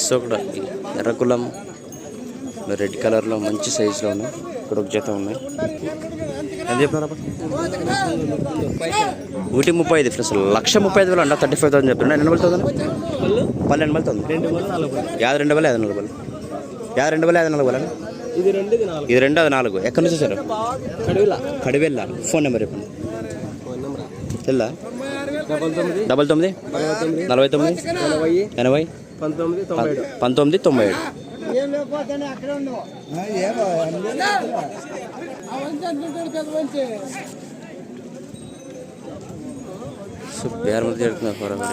So ఇక్కడ ఎర్రకులం red కలర్లో మంచి సైజులో ఉన్నాయి. ఇక్కడ ఒక జత ఉన్నాయి. ఎంత చెప్తున్నారా? 135 ఫ్రెండ్స్. 135,000 అంట. 35,000 చెప్తున్నా. ఎన్ని నెంబర్ అవుతుంది? 12 నెంబర్ అవుతుంది. 52,500. 52,500. ఇది 2 అది 4. ఎక్కడి నుంచి వచ్చారు? కడివెల్ల. ఫోన్ నెంబర్ చెప్పండి. తెల్లా 99 49 80 19 97. సో బేర్ మధ్య జరుగుతున్నారు ఫోరాగా.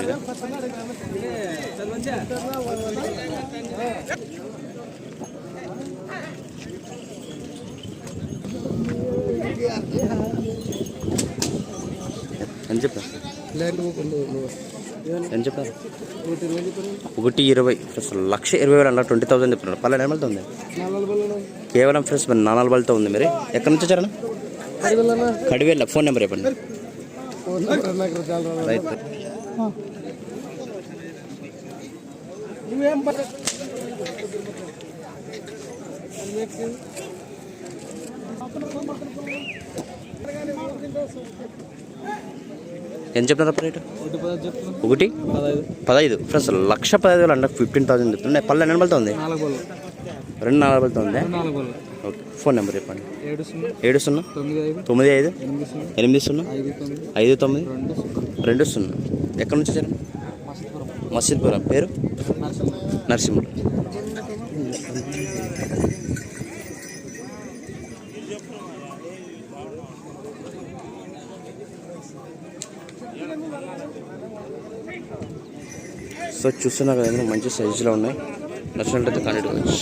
ఎంత చెప్పారు? ఎంత చెప్పారు? 120 ఫ్రెండ్స్. 120,000 అలా 20,000 చెప్తున్నారు. 12 నెంబర్తో ఉంది. కేవలం ఫ్రెండ్స్ 4 బల్తో ఉంది. మరి ఎక్కడి నుంచి వచ్చారన్నా? కడివెళ్ళ. ఫోన్ నెంబర్ చెప్పండి. రైట్. ఎంత చెప్తున్నారు రేటు? 1,15 ఫ్రెండ్స్. 115,000 అంట. 15,000 చెప్తున్నాయి. 12 నెంబర్తో ఉంది. 2 4 బల్తో ఉంది. ఓకే. ఫోన్ నెంబర్ చెప్పండి. 70 95 80 59 20. ఎక్కడి నుంచి వచ్చారు? మసీద్పురం. పేరు? నరసింహుడు. సో చూస్తున్నా కదా, మంచి సైజులో ఉన్నాయి. నచ్చినట్లయితే కాంటాక్ట్ అవ్వచ్చు.